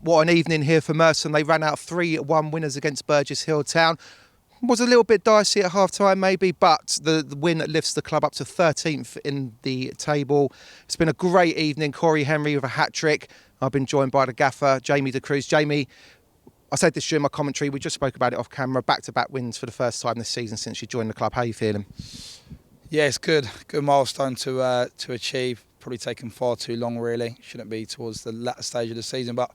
What an evening here for Merstham. They ran out 3-1 winners against Burgess Hill Town. Was a little bit dicey at half-time maybe, but the win lifts the club up to 13th in the table. It's been a great evening. Cory Henry with a hat-trick. I've been joined by the gaffer, Jamie Decruz. Jamie, I said this during my commentary, we just spoke about it off camera, back-to-back wins for the first time this season since you joined the club. How are you feeling? Yeah, it's good. Good milestone to achieve. Probably taken far too long, really. Shouldn't be towards the latter stage of the season, but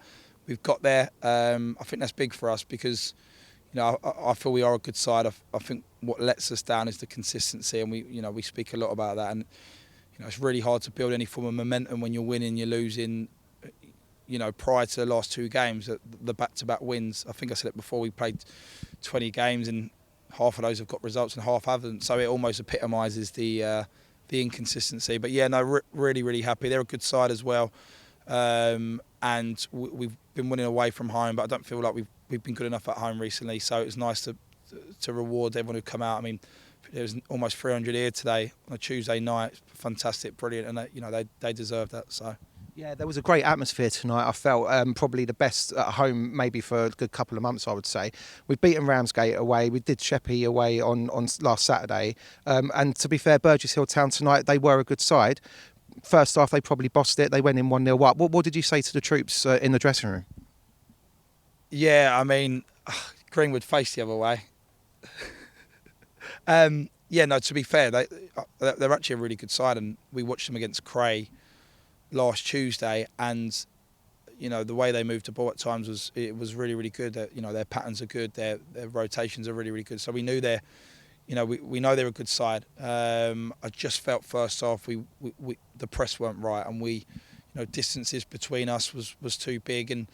we've got there. I think that's big for us because, I feel we are a good side. I think what lets us down is the consistency, and we speak a lot about that. And it's really hard to build any form of momentum when you're winning, you're losing. Prior to the last two games, the back-to-back wins. I think I said it before. We played 20 games, and half of those have got results, and half haven't. So it almost epitomises the inconsistency. But yeah, no, really, really happy. They're a good side as well, and we've been winning away from home. But I don't feel like we've been good enough at home recently. So it's nice to reward everyone who come out. I mean, there was almost 300 here today on a Tuesday night. Fantastic, brilliant, and they deserve that. So. Yeah, there was a great atmosphere tonight. I felt probably the best at home maybe for a good couple of months, I would say. We've beaten Ramsgate away. We did Sheppey away on last Saturday. And to be fair, Burgess Hill Town tonight, they were a good side. First half, they probably bossed it. They went in 1-0 up. What did you say to the troops in the dressing room? Yeah, I mean, Greenwood faced the other way. To be fair, they're actually a really good side, and we watched them against Cray last Tuesday, and the way they moved the ball at times was really, really good. Their patterns are good, their rotations are really, really good. So we knew we know they're a good side. I just felt first half we the press weren't right, and distances between us was too big, and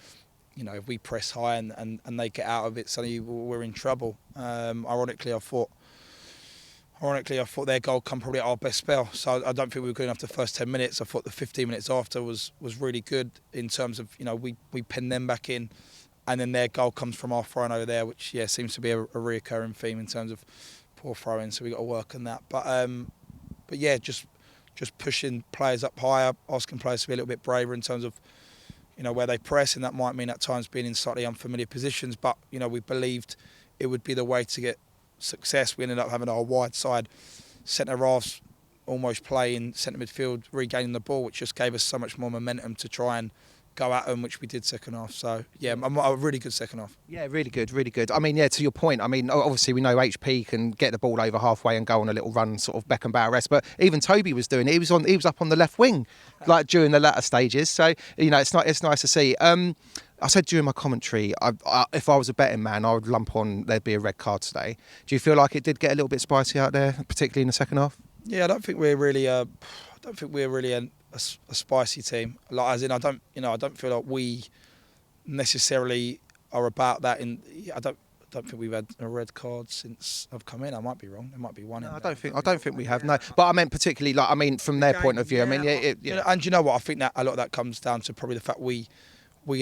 if we press high and they get out of it, suddenly we're in trouble. Ironically, I thought their goal come probably at our best spell. So I don't think we were good enough the first 10 minutes. I thought the 15 minutes after was really good in terms of, we pinned them back in, and then their goal comes from our throw-in over there, which, seems to be a reoccurring theme in terms of poor throw-in. So we've got to work on that. But just pushing players up higher, asking players to be a little bit braver in terms of, where they press, and that might mean at times being in slightly unfamiliar positions. But, we believed it would be the way to get success. We ended up having our wide side centre halves almost playing centre midfield, regaining the ball, which just gave us so much more momentum to try and go at them, which we did second half. So yeah, a really good second half. Yeah, really good, really good. I mean, yeah, to your point, I mean, obviously we know HP can get the ball over halfway and go on a little run, sort of Beckenbauer-esque, but even Toby was doing it. He was up on the left wing, like during the latter stages. So it's nice to see. I said during my commentary, if I was a betting man, I would lump on there'd be a red card today. Do you feel like it did get a little bit spicy out there, particularly in the second half? Yeah, I don't think we're really a spicy team. Like, as in, I don't feel like we necessarily are about that. I don't think we've had a red card since I've come in. I might be wrong. There might be one. No, I don't think we have. No, but I meant particularly, from their point of view. Yeah. And you know what? I think that a lot of that comes down to probably the fact we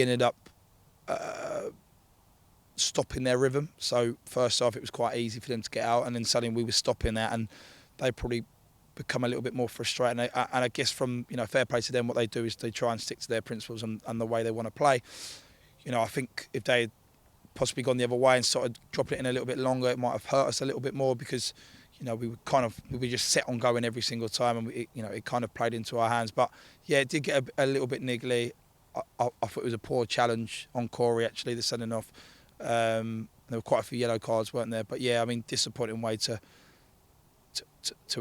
ended up stopping their rhythm. So first off, it was quite easy for them to get out, and then suddenly we were stopping that, and they probably become a little bit more frustrated. And I guess from fair play to them, what they do is they try and stick to their principles and the way they want to play. I think if they had possibly gone the other way and started dropping it in a little bit longer, it might have hurt us a little bit more because we were just set on going every single time, and it kind of played into our hands. But yeah, it did get a little bit niggly. I thought it was a poor challenge on Cory, actually, the sending off. There were quite a few yellow cards, weren't there? But yeah, I mean, disappointing way to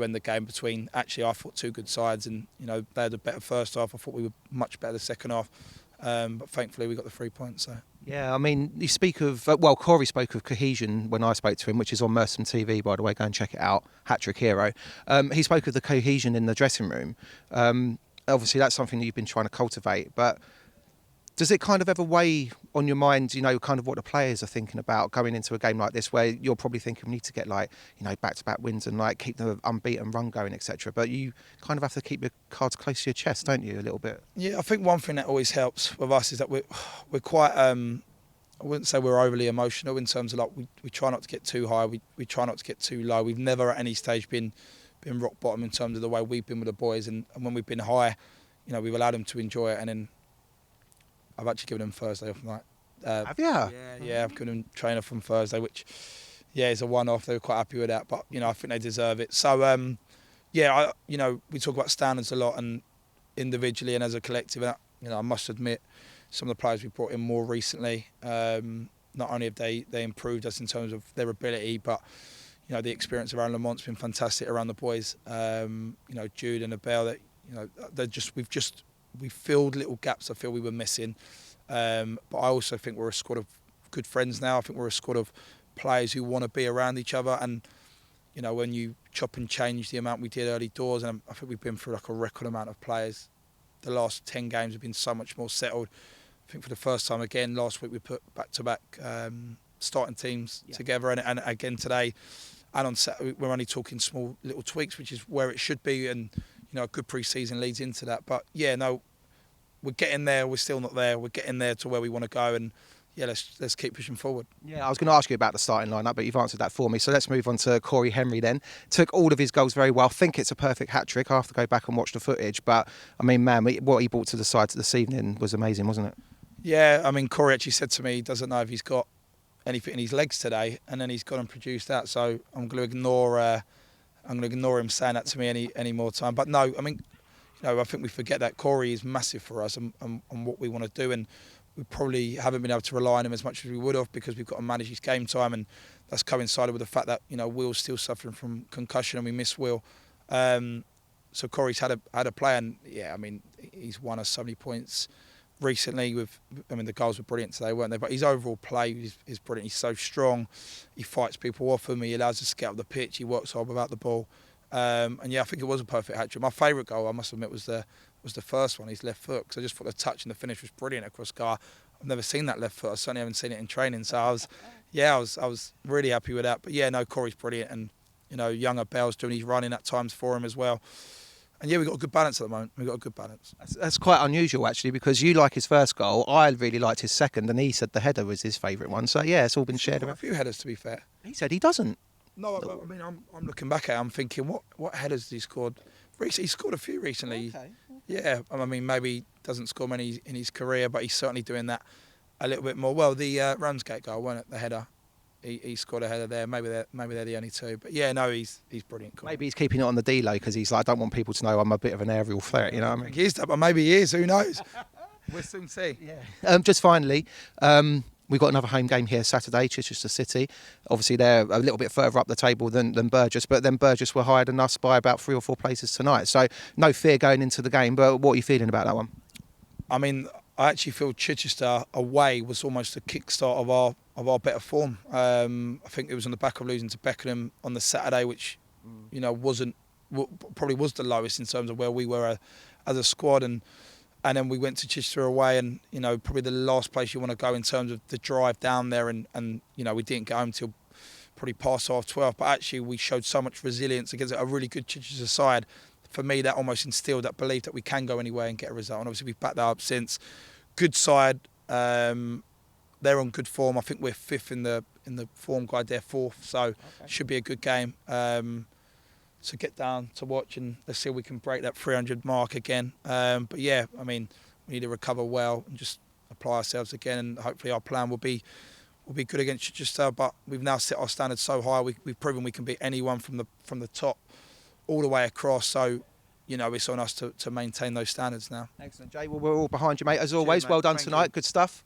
end the game between, actually, I thought two good sides, and they had a better first half. I thought we were much better the second half, but thankfully we got the 3 points. So. Yeah, I mean, you speak of, Cory spoke of Cohesion when I spoke to him, which is on Merstham TV, by the way, go and check it out, Hat-Trick Hero. He spoke of the cohesion in the dressing room. Obviously, that's something that you've been trying to cultivate, but does it kind of ever weigh on your mind, kind of what the players are thinking about going into a game like this, where you're probably thinking we need to get back-to-back wins and keep the unbeaten run going, etc. But you kind of have to keep your cards close to your chest, don't you, a little bit? Yeah, I think one thing that always helps with us is that we're quite. I wouldn't say we're overly emotional in terms of we try not to get too high, we try not to get too low. We've never at any stage been rock bottom in terms of the way we've been with the boys, and when we've been high, we've allowed them to enjoy it, and then I've actually given him Thursday off. Have you? Yeah, I've given him trainer from Thursday, which is a one-off. They were quite happy with that, but I think they deserve it. So we talk about standards a lot, and individually and as a collective. And I must admit, some of the players we brought in more recently, not only have they improved us in terms of their ability, but the experience around Le Mans's been fantastic around the boys. Jude and Abel, we filled little gaps I feel we were missing. But I also think we're a squad of good friends now. I think we're a squad of players who want to be around each other. And when you chop and change the amount we did early doors, and I think we've been through like a record amount of players. The last 10 games have been so much more settled. I think for the first time again last week we put back-to-back starting teams together, and again today. And on Saturday, we're only talking small little tweaks, which is where it should be, and a good pre-season leads into that. But we're getting there. We're still not there. We're getting there to where we want to go, and let's keep pushing forward. Yeah, I was going to ask you about the starting lineup, but you've answered that for me. So let's move on to Cory Henry then. Took all of his goals very well. I think it's a perfect hat-trick. I have to go back and watch the footage. But, I mean, man, what he brought to the side this evening was amazing, wasn't it? Yeah, I mean, Cory actually said to me he doesn't know if he's got anything in his legs today, and then he's gone and produced that. So I'm going to ignore him saying that to me any more time. But no, I mean, I think we forget that Cory is massive for us and what we want to do, and we probably haven't been able to rely on him as much as we would have because we've got to manage his game time, and that's coincided with the fact that Will's still suffering from concussion and we miss Will. So Cory's had a play, and I mean he's won us so many points recently. The goals were brilliant today, weren't they? But his overall play is brilliant. He's so strong. He fights people off him. He allows us to get up the pitch. He works hard without the ball. I think it was a perfect hat-trick. My favourite goal, I must admit, was the first one, his left foot, because I just thought the touch and the finish was brilliant across goal. I've never seen that left foot. I certainly haven't seen it in training. So I was really happy with that. But Cory's brilliant, and younger Bell's doing his running at times for him as well. And we've got a good balance at the moment. We've got a good balance. That's quite unusual, actually, because you like his first goal. I really liked his second, and he said the header was his favourite one. So, it's all been shared. A few headers, to be fair. He said he doesn't. No, I mean, I'm looking back at it, I'm thinking, what headers has he scored? He scored a few recently. Okay. Yeah, I mean, maybe he doesn't score many in his career, but he's certainly doing that a little bit more. Well, the Ramsgate goal, wasn't it, the header? He scored a header there. Maybe they're the only two. But he's brilliant. Cool. Maybe he's keeping it on the D-low because he's like, I don't want people to know I'm a bit of an aerial threat. You know what I mean? He is that, but maybe he is. Who knows? We'll soon see. Yeah. Just finally, we've got another home game here Saturday, Chichester City. Obviously, they're a little bit further up the table than Burgess, but then Burgess were higher than us by about 3 or 4 places tonight. So no fear going into the game. But what are you feeling about that one? I mean, I actually feel Chichester away was almost a kickstart of our better form. I think it was on the back of losing to Beckenham on the Saturday, which probably was the lowest in terms of where we were as a squad, and then we went to Chichester away, and probably the last place you want to go in terms of the drive down there, and we didn't get home till probably past 12:30. But actually, we showed so much resilience against a really good Chichester side. For me, that almost instilled that belief that we can go anywhere and get a result. And obviously, we've backed that up since. Good side. They're on good form. I think we're 5th in the form guide. They're 4th, so should be a good game. So get down to watch, and let's see if we can break that 300 mark again. I mean, we need to recover well and just apply ourselves again, and hopefully our plan will be good against Chichester. But we've now set our standards so high. We've proven we can beat anyone from the top all the way across. So, it's on us to maintain those standards now. Excellent, Jay. Well, we're all behind you, mate. As always, well done tonight. Good stuff.